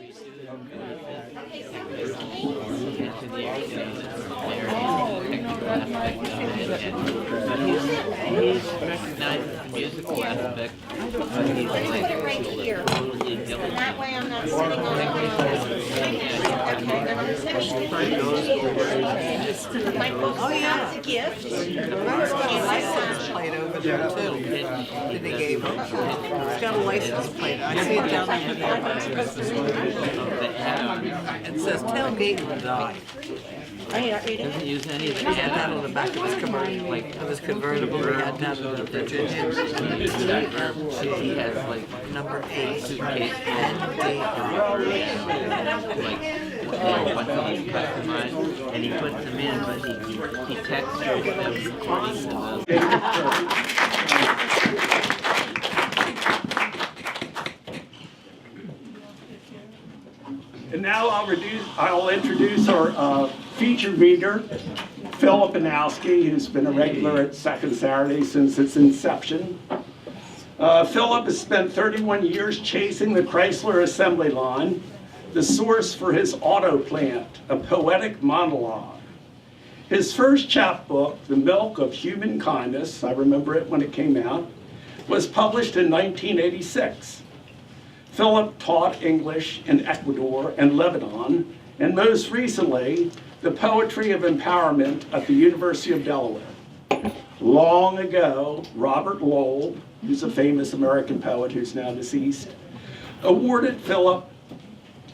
He's recognized the musical aspect, but he's like totally diligent. That way I'm not sitting on it. Okay, then I'm sitting. My book's a gift. License plate over there too, that he gave him. It's got a license plate. I see it down there. It says tailgate and die. Doesn't use any of the He had that on the back of his convertible. He had that in Virginia. He has like Number 8. suitcase And like what's on his customized, and he puts them in, but he textures them according to the. And now I'll introduce our featured reader, Phillip Bannowsky, who's been a regular at Second Saturday since its inception. Phillip has spent 31 years chasing the Chrysler assembly line, the source for his Autoplant, a poetic monologue. His first chapbook, The Milk of Human Kindness, I remember it when it came out, was published in 1986. Phillip taught English in Ecuador and Lebanon, and most recently, the poetry of empowerment at the University of Delaware. Long ago, Robert Lowell, who's a famous American poet who's now deceased, awarded Phillip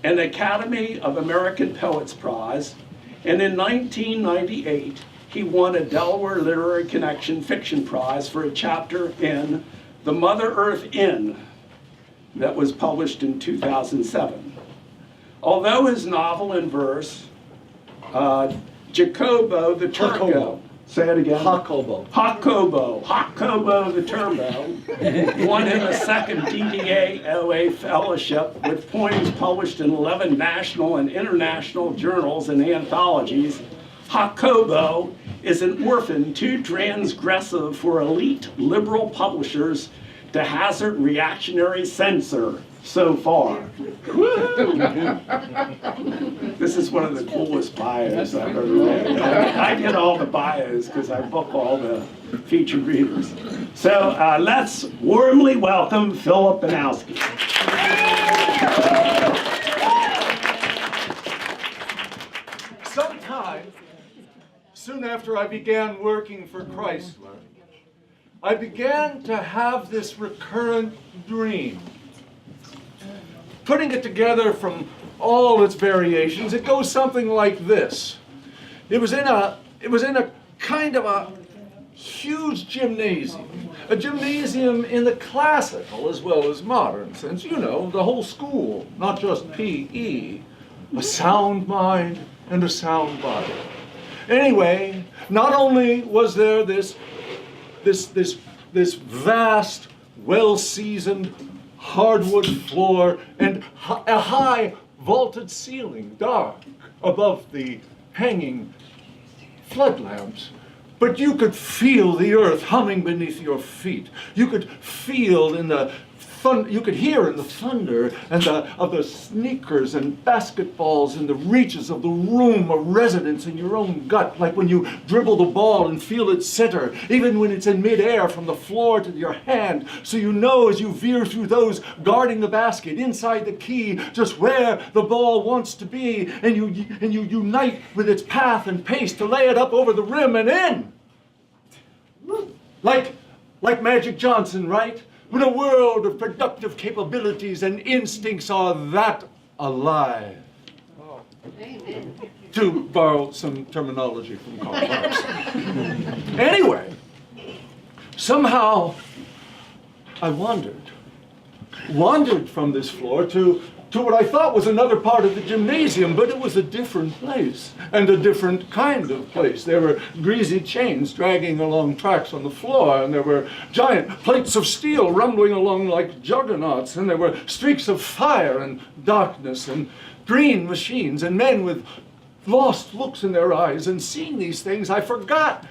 an Academy of American Poets Prize, and in 1998, he won a Delaware Literary Connection Fiction Prize for a chapter in The Mother Earth Inn, that was published in 2007. Although his novel in verse, Jacobo the Turko, say it again. Jacobo the Turko, won him a second DDA-OA fellowship with poems published in 11 national and international journals and anthologies. Jacobo is an orphan too transgressive for elite liberal publishers to hazard reactionary censure so far. This is one of the coolest bios I've ever read. I get all the bios because I book all the featured readers. So let's warmly welcome Phillip Bannowsky. Sometime soon after I began working for Chrysler, I began to have this recurrent dream. Putting it together from all its variations, it goes something like this. It was in a kind of a huge gymnasium. A gymnasium in the classical as well as modern sense. You know, the whole school, not just PE. A sound mind and a sound body. Anyway, not only was there this vast, well-seasoned hardwood floor and a high vaulted ceiling, dark above the hanging flood lamps, but you could feel the earth humming beneath your feet. You could feel you could hear in the thunder and of the sneakers and basketballs in the reaches of the room a resonance in your own gut, like when you dribble the ball and feel its center, even when it's in midair from the floor to your hand, so you know as you veer through those guarding the basket, inside the key, just where the ball wants to be, and you unite with its path and pace to lay it up over the rim and in. Like Magic Johnson, right? When a world of productive capabilities and instincts are that alive. Oh. Amen. To borrow some terminology from Karl Marx. Anyway, somehow I wandered from this floor to what I thought was another part of the gymnasium, but it was a different place, and a different kind of place. There were greasy chains dragging along tracks on the floor, and there were giant plates of steel rumbling along like juggernauts, and there were streaks of fire and darkness, and green machines, and men with lost looks in their eyes. And seeing these things, I forgot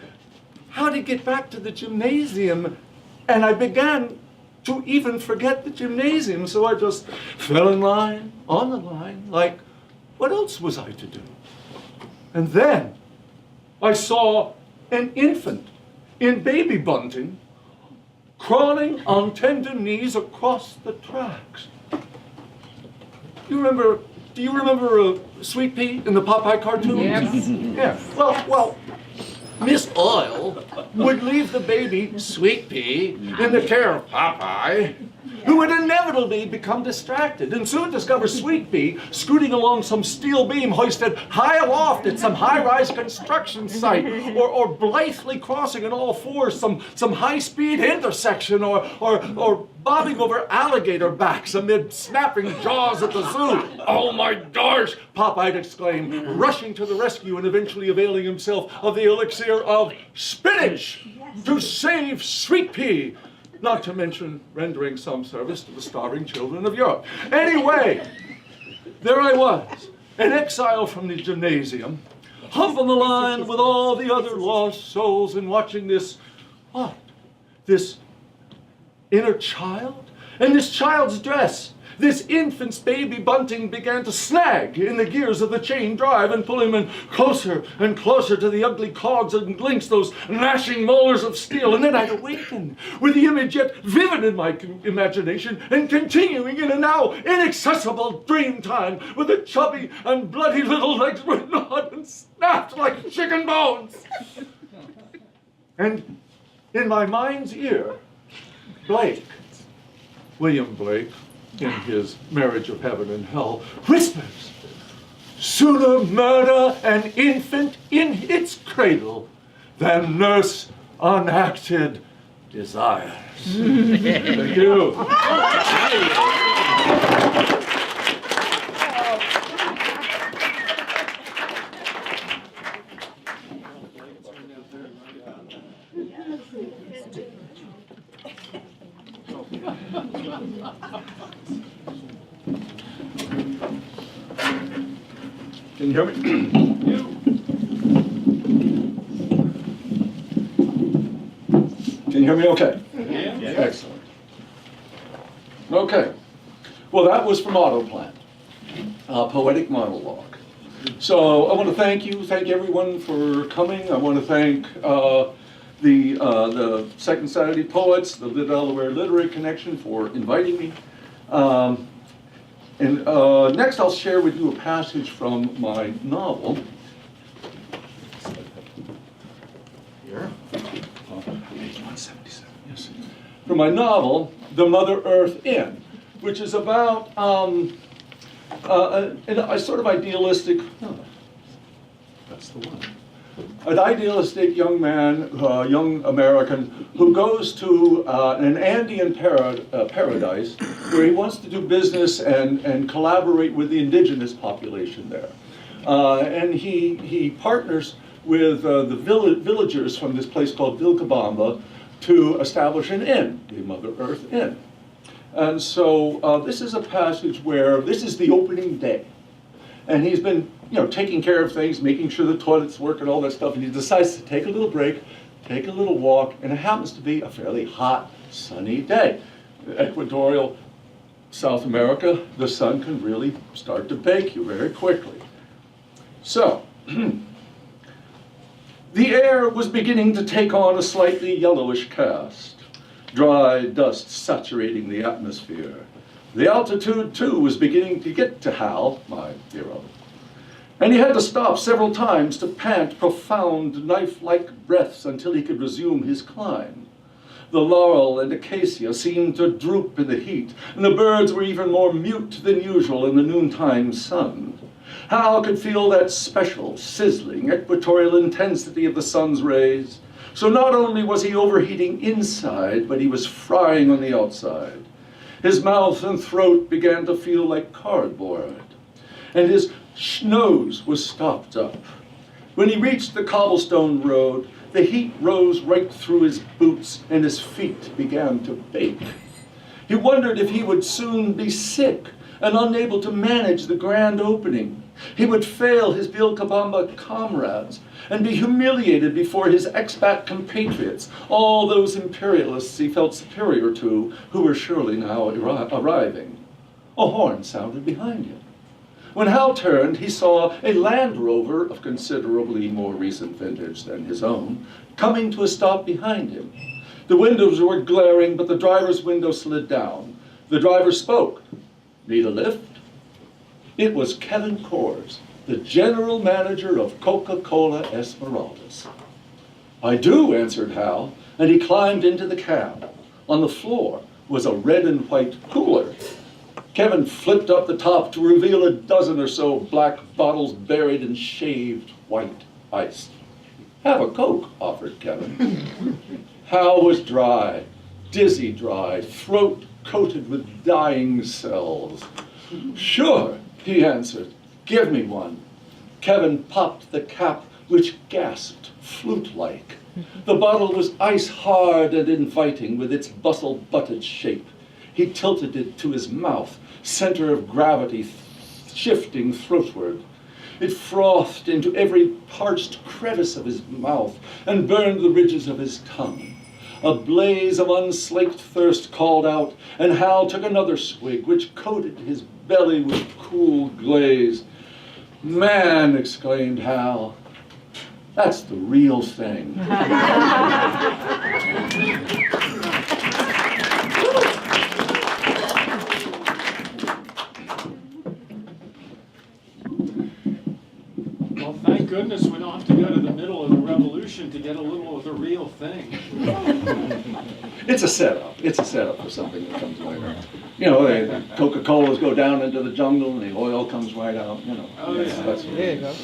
how to get back to the gymnasium, and I began to even forget the gymnasium, so I just fell in line, on the line, like, what else was I to do? And then I saw an infant in baby bunting crawling on tender knees across the tracks. Do you remember Sweet Pea in the Popeye cartoons? Yes. Yeah. Well, Miss Oil would leave the baby, Sweet Pea, in the care of Popeye, who would inevitably become distracted and soon discover Sweet Pea scooting along some steel beam hoisted high aloft at some high-rise construction site, or blithely crossing on all fours some high-speed intersection, or bobbing over alligator backs amid snapping jaws at the zoo. "Oh my gosh!" Popeyed exclaimed, rushing to the rescue and eventually availing himself of the elixir of spinach to save Sweet Pea, not to mention rendering some service to the starving children of Europe. Anyway, there I was, an exile from the gymnasium, hump on the line with all the other lost souls, and watching this, what? This inner child? And this child's dress, this infant's baby bunting, began to snag in the gears of the chain drive and pull him in closer and closer to the ugly cogs and links, those gnashing molars of steel. And then I'd awakened with the image yet vivid in my imagination and continuing in a now inaccessible dream time, with the chubby and bloody little legs were gnawed and snapped like chicken bones. And in my mind's ear, Blake, William Blake, in his Marriage of Heaven and Hell, whispers, "Sooner murder an infant in its cradle than nurse unacted desires." Thank you. Can you hear me? Can you hear me okay? Yeah. Excellent. Okay. Well, that was from Autoplant, Poetic Monologue. So I want to thank everyone for coming. I want to thank the Second Saturday Poets, the Delaware Literary Connection, for inviting me. And next I'll share with you a passage from my novel. Here. Page 177, yes. From my novel, The Mother Earth Inn, which is about a sort of idealistic, that's the one. An idealistic young man, young American, who goes to an Andean paradise where he wants to do business and collaborate with the indigenous population there. And he partners with the villagers from this place called Vilcabamba to establish an inn, the Mother Earth Inn. And so this is a passage where this is the opening day. And he's been, taking care of things, making sure the toilets work and all that stuff, and he decides to take a little break, take a little walk, and it happens to be a fairly hot, sunny day. Equatorial South America, the sun can really start to bake you very quickly. So, the air was beginning to take on a slightly yellowish cast, dry dust saturating the atmosphere. The altitude, too, was beginning to get to Hal, my hero. And he had to stop several times to pant profound, knife-like breaths until he could resume his climb. The laurel and acacia seemed to droop in the heat, and the birds were even more mute than usual in the noontime sun. Hal could feel that special, sizzling, equatorial intensity of the sun's rays. So not only was he overheating inside, but he was frying on the outside. His mouth and throat began to feel like cardboard, and his nose was stopped up. When he reached the cobblestone road, the heat rose right through his boots, and his feet began to bake. He wondered if he would soon be sick and unable to manage the grand opening. He would fail his Vilcabamba comrades and be humiliated before his expat compatriots, all those imperialists he felt superior to, who were surely now arriving. A horn sounded behind him. When Hal turned, he saw a Land Rover of considerably more recent vintage than his own, coming to a stop behind him. The windows were glaring, but the driver's window slid down. The driver spoke. "Need a lift?" It was Kevin Kors, the general manager of Coca-Cola Esmeraldas. "I do," answered Hal, and he climbed into the cab. On the floor was a red and white cooler. Kevin flipped up the top to reveal a dozen or so black bottles buried in shaved white ice. "Have a Coke," offered Kevin. Hal was dry, dizzy dry, throat coated with dying cells. "Sure," he answered. "Give me one." Kevin popped the cap, which gasped, flute-like. The bottle was ice-hard and inviting with its bustle-butted shape. He tilted it to his mouth, center of gravity shifting throatward. It frothed into every parched crevice of his mouth and burned the ridges of his tongue. A blaze of unslaked thirst called out, and Hal took another swig, which coated his belly with cool glaze. "Man," exclaimed Hal, "that's the real thing." Well, thank goodness we don't have to go to the middle of the revolution to get a little of the real thing. It's a setup. It's a setup for something that comes later. You know, the Coca-Colas go down into the jungle and the oil comes right out, you know. Oh, yeah. That's what There it you is.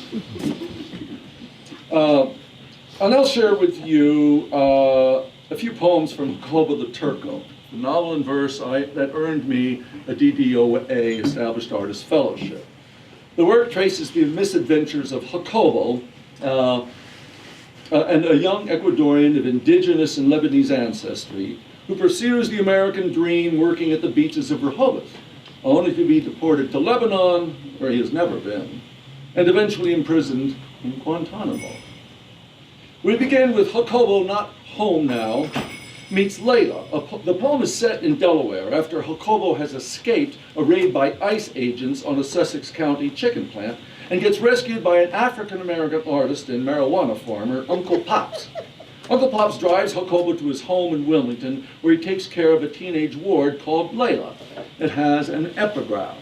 go. And I'll share with you a few poems from Jacobo the Turko, the novel in verse that earned me a DDOA, Established Artist Fellowship. The work traces the misadventures of Jacobo, and a young Ecuadorian of indigenous and Lebanese ancestry who pursues the American dream working at the beaches of Rehoboth, only to be deported to Lebanon, where he has never been, and eventually imprisoned in Guantanamo. We begin with Jacobo Not Home Now meets Layla. The poem is set in Delaware after Jacobo has escaped a raid by ICE agents on a Sussex County chicken plant and gets rescued by an African-American artist and marijuana farmer, Uncle Pops. Uncle Pops drives Jacobo to his home in Wilmington, where he takes care of a teenage ward called Layla. It has an epigraph.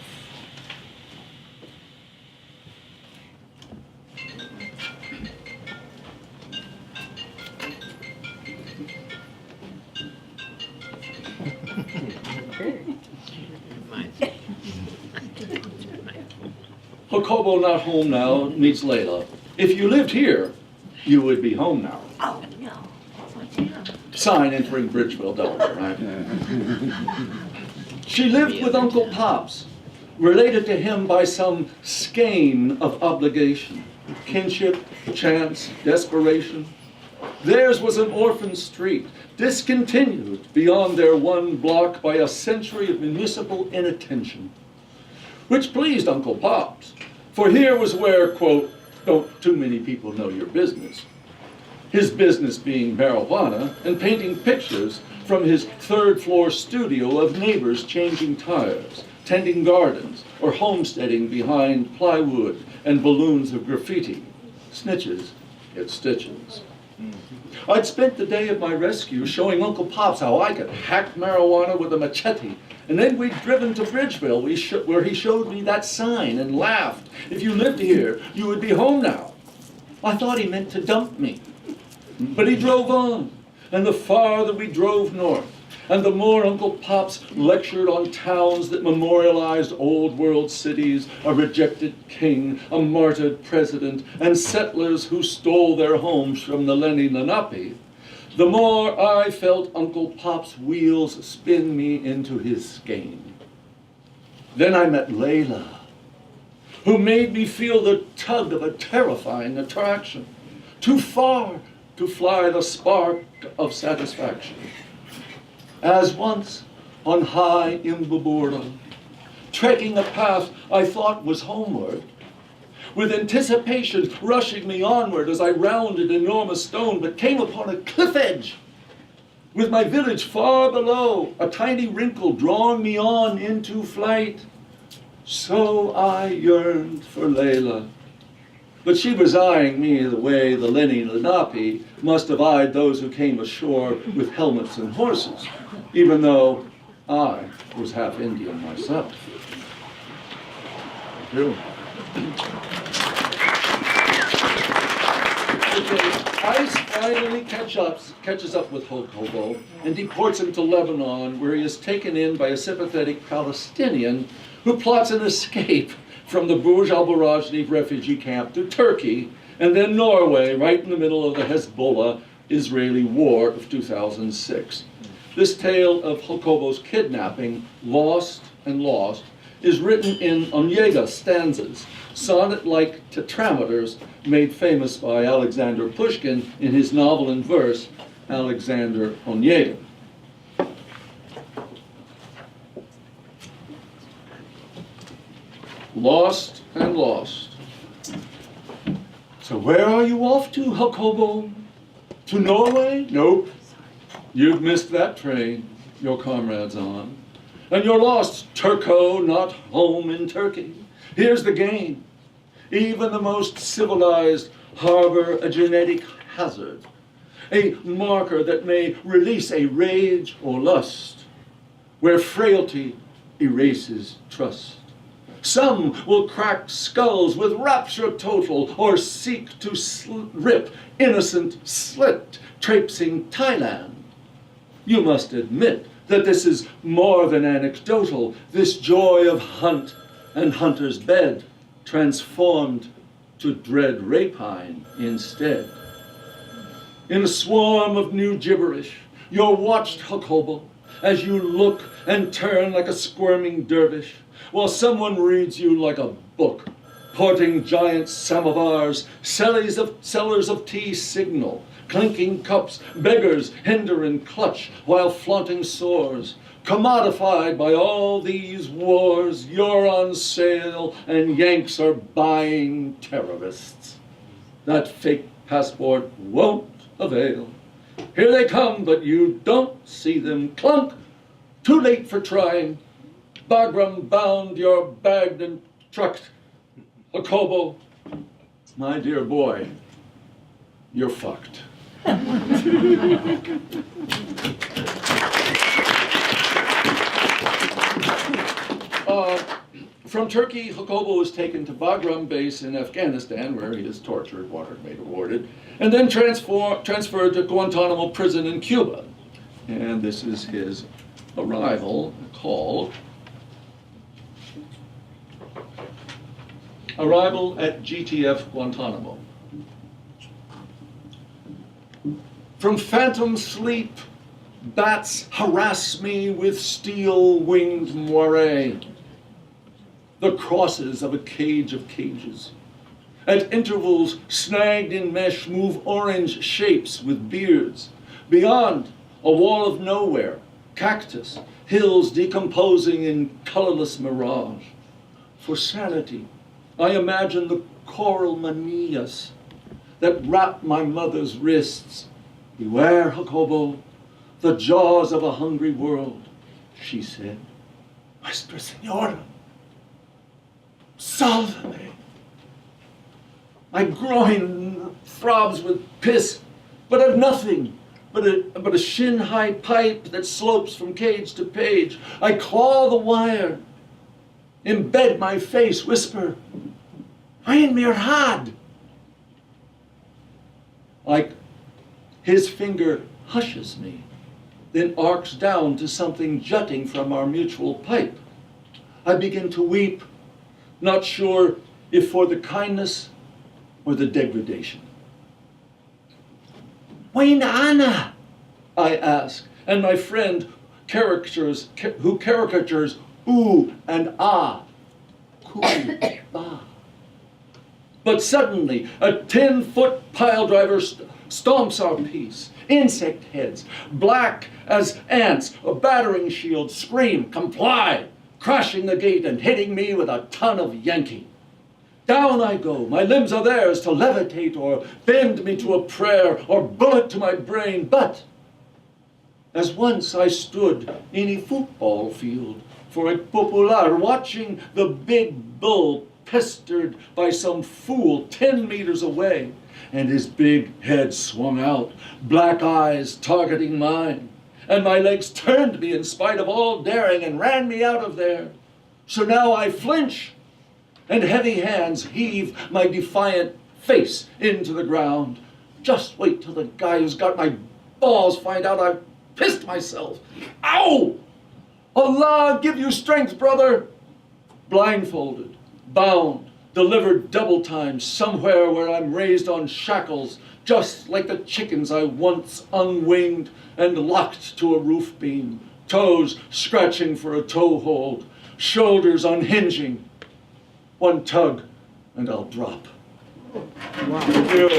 Jacobo Not Home Now meets Layla. If you lived here, you would be home now. Oh, no. What's here? Sign entering Bridgeville, Delaware, right? She lived with Uncle Pops, related to him by some skein of obligation, kinship, chance, desperation. Theirs was an orphan street, discontinued beyond their one block by a century of municipal inattention, which pleased Uncle Pops, for here was where, quote, "don't too many people know your business." His business being marijuana and painting pictures from his third-floor studio of neighbors changing tires, tending gardens, or homesteading behind plywood and balloons of graffiti. Snitches get stitches. I'd spent the day of my rescue showing Uncle Pops how I could hack marijuana with a machete, and then we'd driven to Bridgeville where he showed me that sign and laughed. "If you lived here, you would be home now." I thought he meant to dump me. But he drove on, and the farther we drove north, and the more Uncle Pops lectured on towns that memorialized old world cities, a rejected king, a martyred president, and settlers who stole their homes from the Lenni Lenape, the more I felt Uncle Pop's wheels spin me into his skein. Then I met Layla, who made me feel the tug of a terrifying attraction, too far to fly the spark of satisfaction. As once on high Imbabura, trekking a path I thought was homeward, with anticipation rushing me onward as I rounded an enormous stone, but came upon a cliff edge, with my village far below, a tiny wrinkle drawing me on into flight. So I yearned for Layla, but she was eyeing me the way the Lenni Lenape must have eyed those who came ashore with helmets and horses, even though I was half Indian myself. Thank you. Ice finally catches up with Jacobo and deports him to Lebanon, where he is taken in by a sympathetic Palestinian who plots an escape from the Burj al-Barajni refugee camp to Turkey, and then Norway, right in the middle of the Hezbollah-Israeli war of 2006. This tale of Jacobo's kidnapping, lost and lost, is written in Onega stanzas, sonnet-like tetrameters made famous by Alexander Pushkin in his novel in verse, Alexander Onega. Lost and lost. So where are you off to, Jacobo? To Norway? Nope. You've missed that train your comrade's on. And you're lost, Turko, not home in Turkey. Here's the game. Even the most civilized harbor a genetic hazard, a marker that may release a rage or lust, where frailty erases trust. Some will crack skulls with rapture total, or seek to rip innocent slit, traipsing Thailand. You must admit that this is more than anecdotal, this joy of hunt and hunter's bed, transformed to dread rapine instead. In a swarm of new gibberish, you're watched, Jacobo, as you look and turn like a squirming dervish, while someone reads you like a book, porting giant samovars, sellers of tea signal, clinking cups, beggars hinder and clutch, while flaunting sores. Commodified by all these wars, you're on sale and Yanks are buying terrorists. That fake passport won't avail. Here they come, but you don't see them. Clunk! Too late for trying. Bagram bound, you're bagged and trucked. Jacobo, my dear boy, you're fucked. From Turkey, Jacobo was taken to Bagram base in Afghanistan, where he is tortured, watered, made awarded, and then transferred to Guantanamo prison in Cuba. And this is his arrival, called Arrival at GTF Guantanamo. From phantom sleep, bats harass me with steel-winged moire, the crosses of a cage of cages. At intervals, snagged in mesh, move orange shapes with beards. Beyond, a wall of nowhere, cactus, hills decomposing in colorless mirage. For sanity, I imagine the coral manillas that wrap my mother's wrists. Beware, Jacobo, the jaws of a hungry world, she said. Nuestra Señora, salve-me. My groin throbs with piss, but I've nothing but a shin-high pipe that slopes from cage to page. I claw the wire, embed my face, whisper, Ein mir had. Like his finger hushes me, then arcs down to something jutting from our mutual pipe. I begin to weep, not sure if for the kindness or the degradation. Wain Anna, I ask, and my friend who caricatures ooh and ah, cool, bah. But suddenly, a 10-foot pile driver stomps our piece. Insect heads, black as ants, a battering shield, scream, comply. crashing the gate and hitting me with a ton of yanking. Down I go, my limbs are theirs to levitate or bend me to a prayer or bullet to my brain. But as once I stood in a football field for a popular, watching the big bull pestered by some fool 10 meters away, and his big head swung out, black eyes targeting mine, and my legs turned me in spite of all daring and ran me out of there. So now I flinch, and heavy hands heave my defiant face into the ground. Just wait till the guy who's got my balls find out I've pissed myself. Ow! Allah give you strength, brother. Blindfolded, bound, delivered double time somewhere where I'm raised on shackles, just like the chickens I once unwinged and locked to a roof beam, toes scratching for a toe hold, shoulders unhinging. One tug and I'll drop. Wow. Thank you.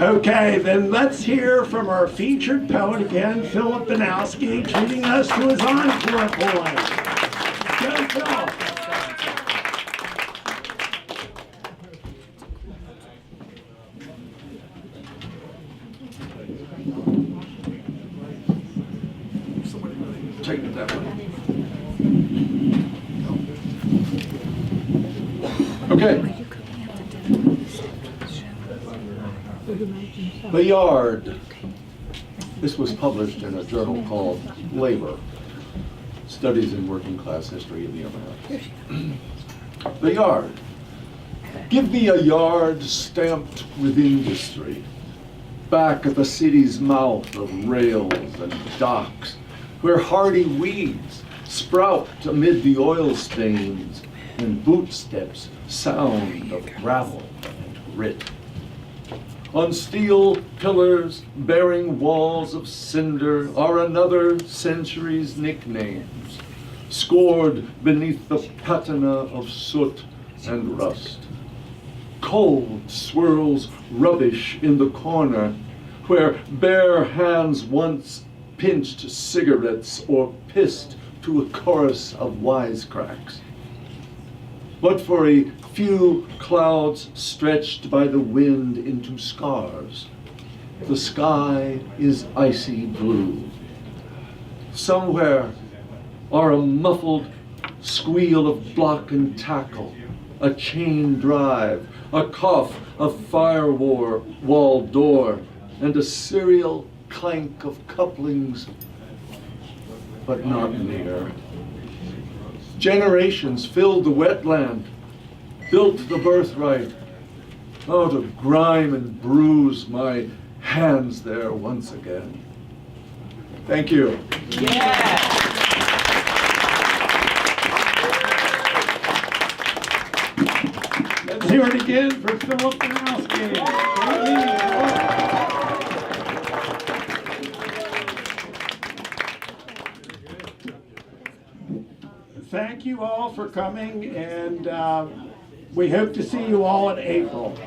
Okay, then let's hear from our featured poet again, Phillip Bannowsky, treating us to his encore poem. Go, Phillip. Take it that way. Okay. The Yard. This was published in a journal called Labor, Studies in Working Class History in the Americas. The Yard. Give me a yard stamped with industry, back at the city's mouth of rails and docks, where hardy weeds sprout amid the oil stains and boot steps sound of gravel and grit. On steel pillars bearing walls of cinder are another century's nicknames, scored beneath the patina of soot and rust. Cold swirls rubbish in the corner where bare hands once pinched cigarettes or pissed to a chorus of wisecracks. But for a few clouds stretched by the wind into scars, the sky is icy blue. Somewhere are a muffled squeal of block and tackle, a chain drive, a cough of firewall door, and a serial clank of couplings, but not near. Generations filled the wetland, built the birthright. Oh, to grime and bruise my hands there once again. Thank you. Yeah. Let's hear it again for Phillip Bannowsky. Thank you all for coming, and we hope to see you all in April.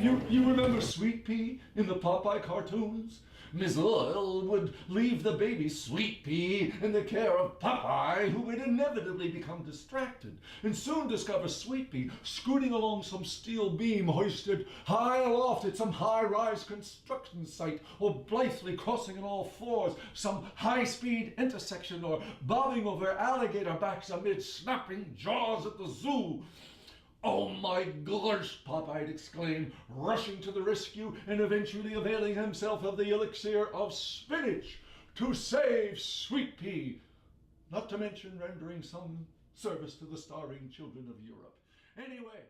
You remember Sweet Pea in the Popeye cartoons? Miss Oil would leave the baby Sweet Pea in the care of Popeye, who would inevitably become distracted and soon discover Sweet Pea scooting along some steel beam hoisted high aloft at some high-rise construction site, or blithely crossing on all fours some high-speed intersection, or bobbing over alligator backs amid snapping jaws at the zoo. "Oh my gosh," Popeye exclaimed, rushing to the rescue and eventually availing himself of the elixir of spinach to save Sweet Pea, not to mention rendering some service to the starving children of Europe. Anyway.